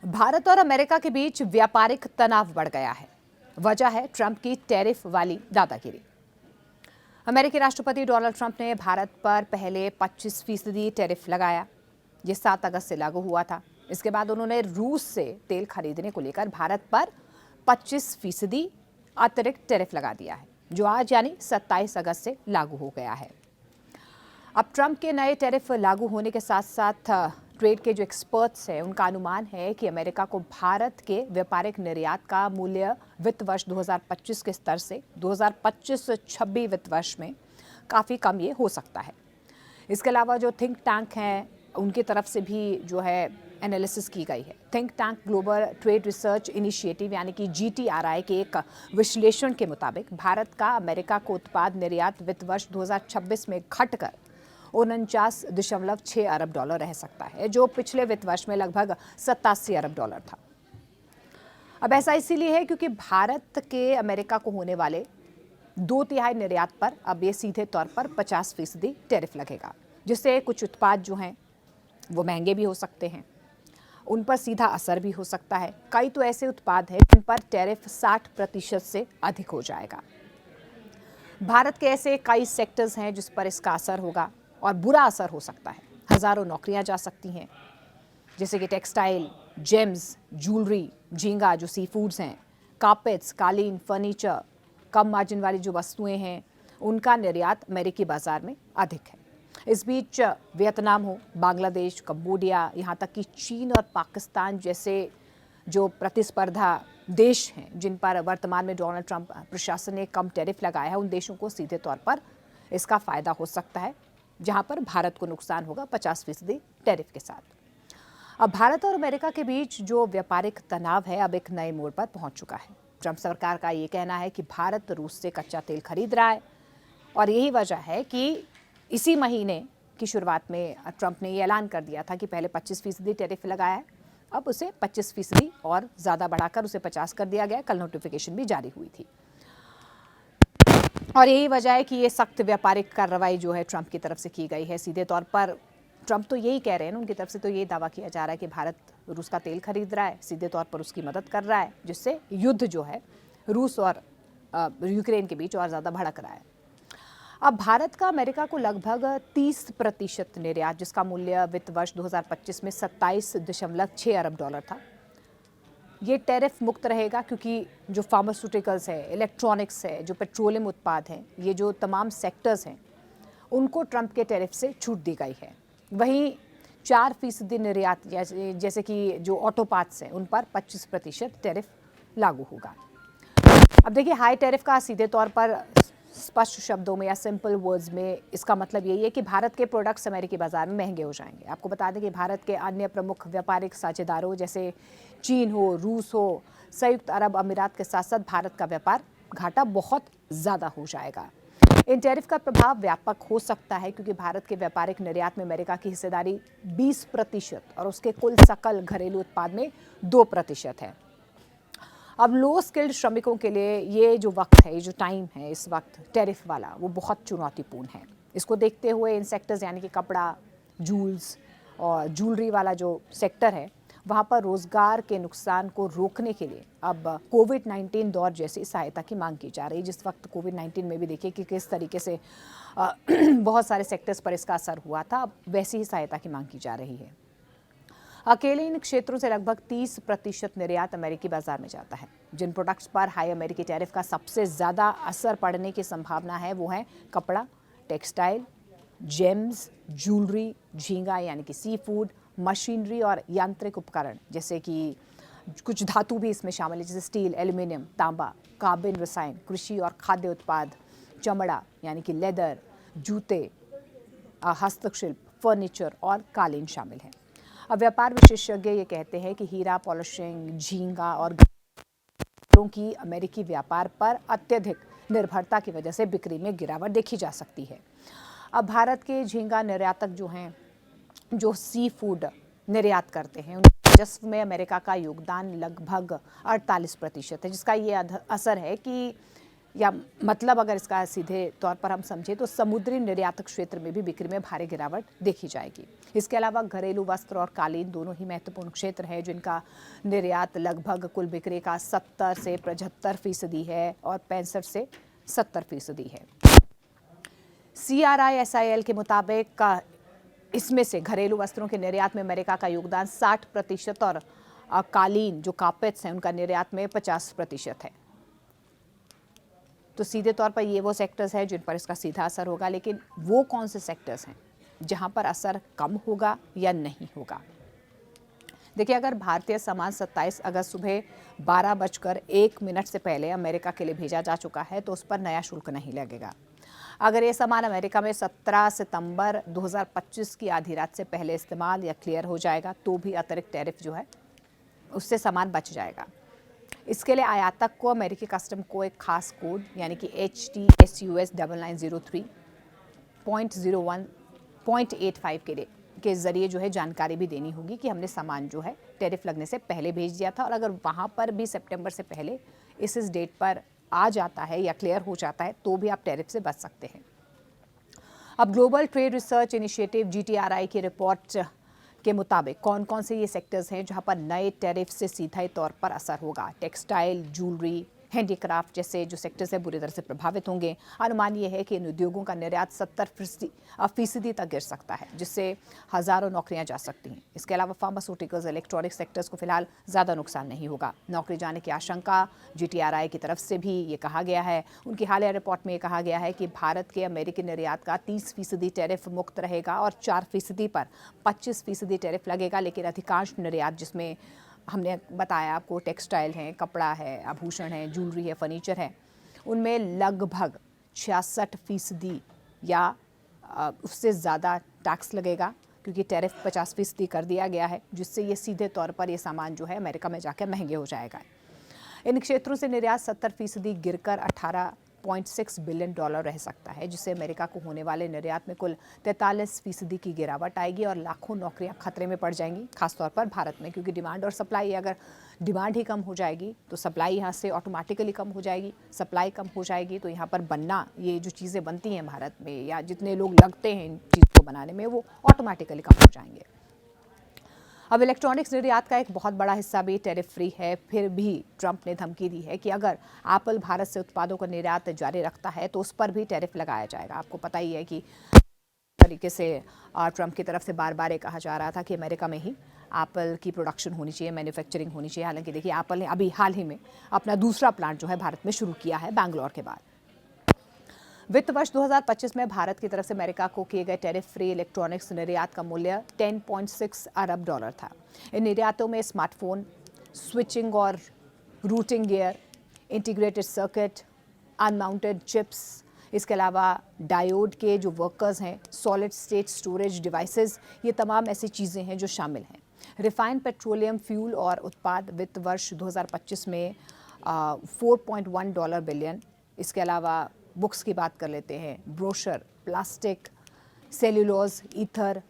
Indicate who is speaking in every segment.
Speaker 1: भारत और अमेरिका के बीच व्यापारिक तनाव बढ़ गया है। वजह है ट्रंप की टैरिफ वाली दादागिरी। अमेरिकी राष्ट्रपति डोनाल्ड ट्रंप ने भारत पर पहले 25% टैरिफ लगाया। ये 7 अगस्त से लागू हुआ था। इसके बाद उन्होंने रूस से तेल खरीदने को लेकर भारत पर 25% अतिरिक्त टैरिफ लगा दिया है, जो आज यानी 27 अगस्त से लागू हो गया है। अब ट्रंप के नए टैरिफ लागू होने के साथ साथ ट्रेड के जो एक्सपर्ट्स हैं उनका अनुमान है कि अमेरिका को भारत के व्यापारिक निर्यात का मूल्य वित्त वर्ष 2025 के स्तर से 2025-26 वित्त वर्ष में काफ़ी कम ये हो सकता है। इसके अलावा जो थिंक टैंक हैं उनकी तरफ से भी जो है एनालिसिस की गई है। Think tank global trade research initiative यानी कि GTRI के एक विश्लेषण के मुताबिक भारत का अमेरिका को उत्पाद निर्यात वित्त वर्ष 2026 में घटकर 49.6 अरब डॉलर रह सकता है, जो पिछले वित्त वर्ष में लगभग 87 अरब डॉलर था। अब ऐसा इसीलिए है क्योंकि भारत के अमेरिका को होने वाले 2/3 निर्यात पर अब ये सीधे तौर पर 50% टैरिफ लगेगा, जिससे कुछ उत्पाद जो हैं वो महंगे भी हो सकते हैं, उन पर सीधा असर भी हो सकता है। कई तो ऐसे उत्पाद हैं जिन पर टैरिफ 60% से अधिक हो जाएगा। भारत के ऐसे कई सेक्टर्स हैं जिस पर इसका असर होगा और बुरा असर हो सकता है। हजारों नौकरियां जा सकती हैं, जैसे कि टेक्सटाइल, जेम्स, ज्वेलरी, झींगा जो सी फूड्स हैं, कारपेट्स, कालीन, फर्नीचर, कम मार्जिन वाली जो वस्तुएं हैं उनका निर्यात अमेरिकी बाजार में अधिक है। इस बीच वियतनाम हो, बांग्लादेश, कंबोडिया, यहाँ तक कि चीन और पाकिस्तान जैसे जो प्रतिस्पर्धा देश हैं जिन पर वर्तमान में डोनाल्ड ट्रंप प्रशासन ने कम टैरिफ लगाया है, उन देशों को सीधे तौर पर इसका फायदा हो सकता है, जहां पर भारत को नुकसान होगा 50% टैरिफ के साथ। अब भारत और अमेरिका के बीच जो व्यापारिक तनाव है अब एक नए मोड़ पर पहुंच चुका है। ट्रंप सरकार का ये कहना है कि भारत रूस से कच्चा तेल खरीद रहा है और यही वजह है कि इसी महीने की शुरुआत में ट्रंप ने ये ऐलान कर दिया था कि पहले 25% टैरिफ लगाया है, अब उसे 25% और ज़्यादा बढ़ाकर उसे 50 कर दिया गया। कल नोटिफिकेशन भी जारी हुई थी और यही वजह है कि ये सख्त व्यापारिक कार्रवाई जो है ट्रंप की तरफ से की गई है। सीधे तौर पर ट्रंप तो यही कह रहे हैं, उनकी तरफ से तो यही दावा किया जा रहा है कि भारत रूस का तेल खरीद रहा है, सीधे तौर पर उसकी मदद कर रहा है, जिससे युद्ध जो है रूस और यूक्रेन के बीच और ज़्यादा भड़क रहा है। अब भारत का अमेरिका को लगभग 30% निर्यात, जिसका मूल्य वित्त वर्ष 2025 में 27.6 अरब डॉलर था, ये टैरिफ मुक्त रहेगा क्योंकि जो फार्मास्यूटिकल्स है, इलेक्ट्रॉनिक्स है, जो पेट्रोलियम उत्पाद हैं, ये जो तमाम सेक्टर्स हैं उनको ट्रंप के टैरिफ से छूट दी गई है। वहीं 4% निर्यात जैसे कि जो ऑटो पार्ट्स हैं उन पर 25% टैरिफ लागू होगा। अब देखिए, हाई टैरिफ का सीधे तौर पर स्पष्ट शब्दों में या सिंपल वर्ड्स में इसका मतलब यही है कि भारत के प्रोडक्ट्स अमेरिकी बाजार में महंगे हो जाएंगे। आपको बता दें कि भारत के अन्य प्रमुख व्यापारिक साझेदारों जैसे चीन हो, रूस हो, संयुक्त अरब अमीरात के साथ साथ भारत का व्यापार घाटा बहुत ज़्यादा हो जाएगा। इन टैरिफ का प्रभाव व्यापक हो सकता है क्योंकि भारत के व्यापारिक निर्यात में अमेरिका की हिस्सेदारी 20% और उसके कुल सकल घरेलू उत्पाद में 2% है। अब लो स्किल्ड श्रमिकों के लिए ये जो वक्त है, ये जो टाइम है इस वक्त टैरिफ वाला, वो बहुत चुनौतीपूर्ण है। इसको देखते हुए इन सेक्टर्स यानी कि कपड़ा, जूल्स और ज्वेलरी वाला जो सेक्टर है, वहाँ पर रोज़गार के नुकसान को रोकने के लिए अब कोविड-19 दौर जैसी सहायता की मांग की जा रही है। जिस वक्त कोविड-19 में भी देखिए कि किस तरीके से बहुत सारे सेक्टर्स पर इसका असर हुआ था, अब वैसी ही सहायता की मांग की जा रही है। अकेले इन क्षेत्रों से लगभग 30% निर्यात अमेरिकी बाजार में जाता है। जिन प्रोडक्ट्स पर हाई अमेरिकी टैरिफ का सबसे ज़्यादा असर पड़ने की संभावना है वो है कपड़ा, टेक्सटाइल, जेम्स, ज्वेलरी, झींगा यानी कि सी फूड, मशीनरी और यांत्रिक उपकरण, जैसे कि कुछ धातु भी इसमें शामिल है, जैसे स्टील, एल्यूमिनियम, तांबा, कार्बन, रसायन, कृषि और खाद्य उत्पाद, चमड़ा यानी कि लेदर, जूते, हस्तशिल्प, फर्नीचर और कालीन शामिल हैं। अब व्यापार विशेषज्ञ ये कहते हैं कि हीरा, पॉलिशिंग, झींगा और की अमेरिकी व्यापार पर अत्यधिक निर्भरता की वजह से बिक्री में गिरावट देखी जा सकती है। अब भारत के झींगा निर्यातक जो हैं, जो सी फूड निर्यात करते हैं, उनके राजस्व में अमेरिका का योगदान लगभग 48% है, जिसका ये असर है कि या मतलब अगर इसका सीधे तौर पर हम समझें तो समुद्री निर्यातक क्षेत्र में भी बिक्री में भारी गिरावट देखी जाएगी। इसके अलावा घरेलू वस्त्र और कालीन दोनों ही महत्वपूर्ण क्षेत्र हैं जिनका निर्यात लगभग कुल बिक्री का 70 से 75% है और 65 से 70% है। CRISIL के मुताबिक इसमें से घरेलू वस्त्रों के निर्यात में अमेरिका का योगदान 60% और कालीन जो कार्पेट्स हैं उनका निर्यात में 50% है। तो सीधे तौर पर ये वो सेक्टर्स हैं जिन पर इसका सीधा असर होगा, लेकिन वो कौन से सेक्टर्स हैं जहां पर असर कम होगा या नहीं होगा। देखिए, अगर भारतीय सामान 27 अगस्त सुबह 12:01 से पहले अमेरिका के लिए भेजा जा चुका है तो उस पर नया शुल्क नहीं लगेगा। अगर ये सामान अमेरिका में 17 सितंबर 2025 की आधी रात से पहले इस्तेमाल या क्लियर हो जाएगा तो भी अतिरिक्त टैरिफ जो है उससे सामान बच जाएगा। इसके लिए आयातक को अमेरिकी कस्टम को एक खास कोड यानी कि HTSUS 9903.01.85 के जरिए जो है जानकारी भी देनी होगी कि हमने सामान जो है टैरिफ लगने से पहले भेज दिया था, और अगर वहाँ पर भी सितंबर से पहले इस डेट पर आ जाता है या क्लियर हो जाता है तो भी आप टैरिफ से बच सकते हैं। अब global trade research initiative GTRI की रिपोर्ट के मुताबिक कौन कौन से ये सेक्टर्स हैं जहां पर नए टैरिफ से सीधे तौर पर असर होगा। टेक्सटाइल, ज्वेलरी, हैंडीक्राफ्ट जैसे जो सेक्टर्स हैं बुरी तरह से प्रभावित होंगे। अनुमान ये है कि इन उद्योगों का निर्यात 70% तक गिर सकता है, जिससे हज़ारों नौकरियां जा सकती हैं। इसके अलावा फार्मास्यूटिकल्स, इलेक्ट्रॉनिक सेक्टर्स को फिलहाल ज़्यादा नुकसान नहीं होगा। नौकरी जाने की आशंका GTRI की तरफ से भी ये कहा गया है। उनकी हालिया रिपोर्ट में ये कहा गया है कि भारत के अमेरिकी निर्यात का 30% टैरिफ मुक्त रहेगा और 4% पर 25% टैरिफ लगेगा, लेकिन अधिकांश निर्यात जिसमें हमने बताया आपको टेक्सटाइल है, कपड़ा है, आभूषण है, ज्वेलरी है, फर्नीचर है, उनमें लगभग 66% या उससे ज़्यादा टैक्स लगेगा, क्योंकि टैरिफ 50% कर दिया गया है, जिससे ये सीधे तौर पर ये सामान जो है अमेरिका में जाकर महंगे हो जाएगा। इन क्षेत्रों से निर्यात 70% गिरकर $18.6 बिलियन रह सकता है, जिससे अमेरिका को होने वाले निर्यात में कुल 43% की गिरावट आएगी और लाखों नौकरियां खतरे में पड़ जाएंगी, खासतौर पर भारत में, क्योंकि डिमांड और सप्लाई, अगर डिमांड ही कम हो जाएगी तो सप्लाई यहाँ से ऑटोमेटिकली कम हो जाएगी। सप्लाई कम हो जाएगी तो यहाँ पर बनना, ये जो चीज़ें बनती हैं भारत में या जितने लोग लगते हैं इन चीज़ों को बनाने में, वो ऑटोमेटिकली कम हो जाएंगे। अब इलेक्ट्रॉनिक्स निर्यात का एक बहुत बड़ा हिस्सा भी टैरिफ फ्री है। फिर भी ट्रंप ने धमकी दी है कि अगर एप्पल भारत से उत्पादों का निर्यात जारी रखता है तो उस पर भी टैरिफ लगाया जाएगा। आपको पता ही है कि तरीके से ट्रंप की तरफ से बार बार ये कहा जा रहा था कि अमेरिका में ही एप्पल की प्रोडक्शन होनी चाहिए, मैन्युफैक्चरिंग होनी चाहिए। हालांकि देखिए, एप्पल ने अभी हाल ही में अपना दूसरा प्लांट जो है भारत में शुरू किया है, बैंगलोर के बाद। वित्त वर्ष 2025 में भारत की तरफ से अमेरिका को किए गए टैरिफ फ्री इलेक्ट्रॉनिक्स निर्यात का मूल्य $10.6 अरब था। इन निर्यातों में स्मार्टफोन, स्विचिंग और routing gear, integrated circuit, अनमाउंटेड chips, इसके अलावा डायोड के जो वर्कर्स हैं, सॉलिड स्टेट स्टोरेज डिवाइसेस, ये तमाम ऐसी चीज़ें हैं जो शामिल हैं। रिफाइंड पेट्रोलियम फ्यूल और उत्पाद वित्त वर्ष 2025 में $4.1 बिलियन। इसके अलावा बुक्स की बात कर लेते हैं, brochure, plastic, cellulose, ether,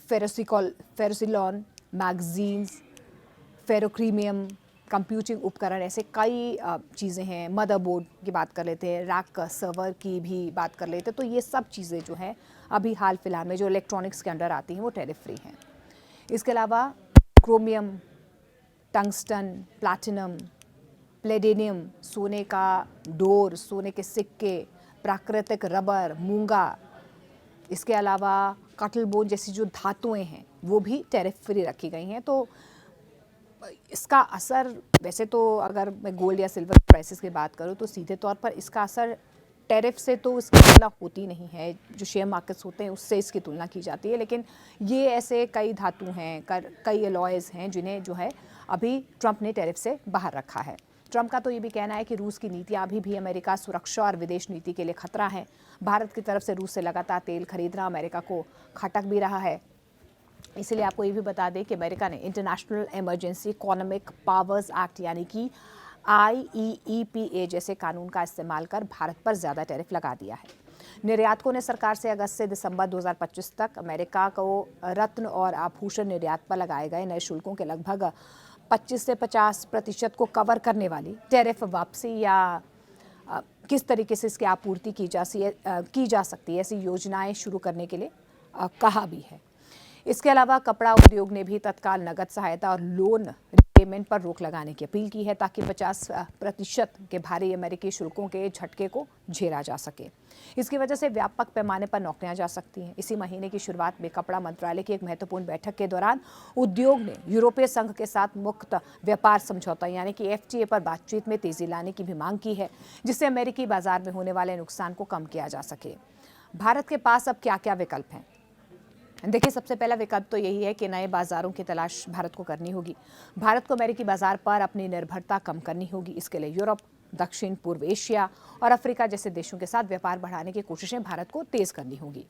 Speaker 1: ferrosilicon, magazines, ferrochromium, computing उपकरण, ऐसे कई चीज़ें हैं। मदरबोर्ड की बात कर लेते हैं, रैक सर्वर की भी बात कर लेते हैं। तो ये सब चीज़ें जो हैं अभी हाल फिलहाल में जो इलेक्ट्रॉनिक्स के अंडर आती हैं वो टैरिफ फ्री हैं। इसके अलावा क्रोमियम, टंगस्टन, प्लैटिनम, प्लेडिनियम, सोने का डोर, सोने के सिक्के, प्राकृतिक रबर, मूंगा, इसके अलावा कटलबोन जैसी जो धातुएं हैं वो भी टैरिफ फ्री रखी गई हैं। तो इसका असर, वैसे तो अगर मैं गोल्ड या सिल्वर प्राइसेस की बात करूं तो सीधे तौर पर इसका असर टैरिफ से तो इसकी तुलना होती नहीं है। जो शेयर मार्केट्स होते हैं उससे इसकी तुलना की जाती है, लेकिन ये ऐसे कई धातु हैं, कई अलॉयज़ हैं जिन्हें जो है अभी ट्रंप ने टैरिफ से बाहर रखा है। ट्रंप का तो ये भी कहना है कि रूस की नीतियां अभी भी अमेरिका सुरक्षा और विदेश नीति के लिए खतरा है। भारत की तरफ से रूस से लगातार तेल खरीदना अमेरिका को खटक भी रहा है। इसलिए आपको ये भी बता दें कि अमेरिका ने international emergency economic powers act यानी कि IEEPA जैसे कानून का इस्तेमाल कर भारत पर ज़्यादा टैरिफ लगा दिया है। निर्यातकों ने सरकार से अगस्त से दिसंबर 2025 तक अमेरिका को रत्न और आभूषण निर्यात पर लगाए गए नए शुल्कों के लगभग 25 से 50% को कवर करने वाली टैरिफ वापसी या किस तरीके से इसकी आपूर्ति की जा सकती है, ऐसी योजनाएं शुरू करने के लिए कहा भी है। इसके अलावा कपड़ा उद्योग ने भी तत्काल नगद सहायता और लोन पेमेंट पर रोक लगाने की अपील की है ताकि 50% के भारी अमेरिकी शुल्कों के झटके को झेला जा सके। इसकी वजह से व्यापक पैमाने पर नौकरियां जा सकती हैं। इसी महीने की शुरुआत में कपड़ा मंत्रालय की एक महत्वपूर्ण बैठक के दौरान उद्योग ने यूरोपीय संघ के साथ मुक्त व्यापार समझौता यानी कि FTA पर बातचीत में तेजी लाने की भी मांग की है, जिससे अमेरिकी बाजार में होने वाले नुकसान को कम किया जा सके। भारत के पास अब क्या क्या विकल्प हैं? देखिए, सबसे पहला विकल्प तो यही है कि नए बाजारों की तलाश भारत को करनी होगी। भारत को अमेरिकी बाजार पर अपनी निर्भरता कम करनी होगी। इसके लिए यूरोप, दक्षिण पूर्व एशिया और अफ्रीका जैसे देशों के साथ व्यापार बढ़ाने की कोशिशें भारत को तेज करनी होगी।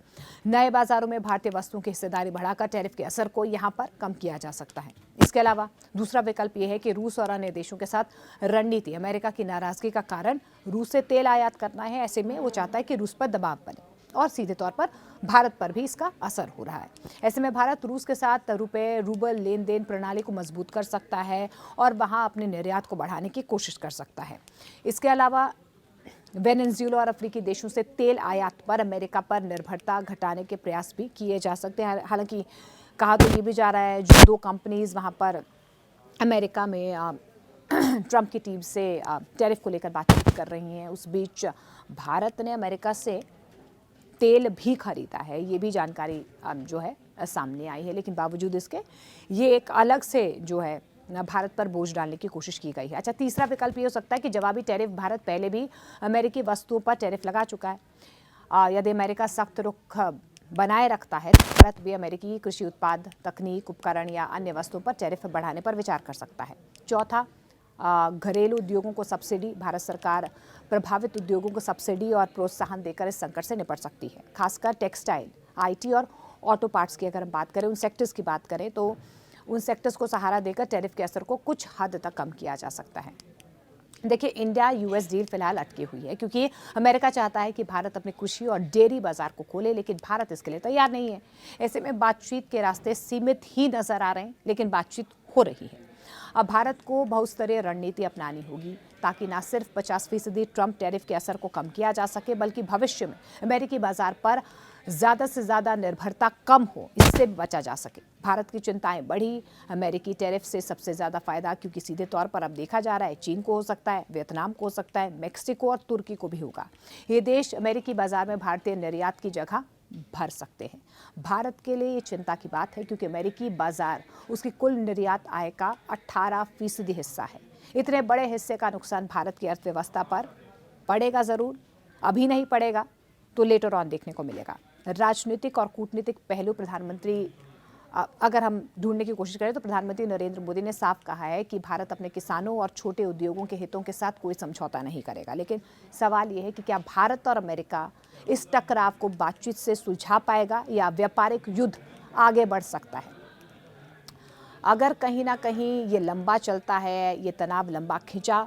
Speaker 1: नए बाजारों में भारतीय वस्तुओं की हिस्सेदारी बढ़ाकर टैरिफ के असर को यहां पर कम किया जा सकता है। इसके अलावा दूसरा विकल्प यह है कि रूस और अन्य देशों के साथ रणनीति अमेरिका की नाराजगी का कारण रूस से तेल आयात करना है। ऐसे में वो चाहता है कि रूस पर दबाव बने और सीधे तौर पर भारत पर भी इसका असर हो रहा है। ऐसे में भारत रूस के साथ रुपए रूबल लेन देन प्रणाली को मजबूत कर सकता है और वहां अपने निर्यात को बढ़ाने की कोशिश कर सकता है। इसके अलावा वेनेजुएला और अफ्रीकी देशों से तेल आयात पर अमेरिका पर निर्भरता घटाने के प्रयास भी किए जा सकते हैं। हालांकि कहा तो ये भी जा रहा है जो 2 कंपनीज वहां पर अमेरिका में ट्रंप की टीम से टैरिफ को लेकर बातचीत कर रही हैं, उस बीच भारत ने अमेरिका से तेल भी खरीदा है। ये भी जानकारी जो है सामने आई है, लेकिन बावजूद इसके ये एक अलग से जो है भारत पर बोझ डालने की कोशिश की गई है। अच्छा, तीसरा विकल्प ये हो सकता है कि जवाबी टैरिफ भारत पहले भी अमेरिकी वस्तुओं पर टैरिफ लगा चुका है। यदि अमेरिका सख्त रुख बनाए रखता है तो भारत भी अमेरिकी कृषि उत्पाद, तकनीक, उपकरण या अन्य वस्तुओं पर टैरिफ बढ़ाने पर विचार कर सकता है। चौथा, घरेलू उद्योगों को सब्सिडी। भारत सरकार प्रभावित उद्योगों को सब्सिडी और प्रोत्साहन देकर इस संकट से निपट सकती है। खासकर टेक्सटाइल, IT और ऑटो पार्ट्स की अगर हम बात करें, उन सेक्टर्स की बात करें तो उन सेक्टर्स को सहारा देकर टैरिफ के असर को कुछ हद तक कम किया जा सकता है। देखिए, इंडिया US डील फिलहाल अटकी हुई है क्योंकि अमेरिका चाहता है कि भारत अपने कृषि और डेयरी बाजार को खोले, लेकिन भारत इसके लिए तैयार नहीं है। ऐसे में बातचीत के रास्ते सीमित ही नजर आ रहे हैं, लेकिन बातचीत हो रही है। अब भारत को बहुस्तरीय रणनीति अपनानी होगी ताकि न सिर्फ 50% ट्रंप टैरिफ के असर को कम किया जा सके, बल्कि भविष्य में अमेरिकी बाजार पर ज़्यादा से ज़्यादा निर्भरता कम हो, इससे बचा जा सके। भारत की चिंताएं बढ़ी। अमेरिकी टैरिफ से सबसे ज़्यादा फायदा क्योंकि सीधे तौर पर अब देखा जा रहा है चीन को हो सकता है, वियतनाम को हो सकता है, मेक्सिको और तुर्की को भी होगा। ये देश अमेरिकी बाजार में भारतीय निर्यात की जगह भर सकते हैं। भारत के लिए ये चिंता की बात है क्योंकि अमेरिकी बाजार उसकी कुल निर्यात आय का 18% हिस्सा है। इतने बड़े हिस्से का नुकसान भारत की अर्थव्यवस्था पर पड़ेगा ज़रूर, अभी नहीं पड़ेगा तो लेटर ऑन देखने को मिलेगा। राजनीतिक और कूटनीतिक पहलू प्रधानमंत्री अगर हम ढूंढने की कोशिश करें तो प्रधानमंत्री नरेंद्र मोदी ने साफ कहा है कि भारत अपने किसानों और छोटे उद्योगों के हितों के साथ कोई समझौता नहीं करेगा। लेकिन सवाल ये है कि क्या भारत और अमेरिका इस टकराव को बातचीत से सुलझा पाएगा या व्यापारिक युद्ध आगे बढ़ सकता है। अगर कहीं ना कहीं ये लंबा चलता है, ये तनाव लंबा खिंचा,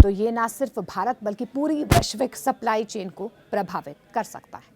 Speaker 1: तो ये ना सिर्फ भारत बल्कि पूरी वैश्विक सप्लाई चेन को प्रभावित कर सकता है।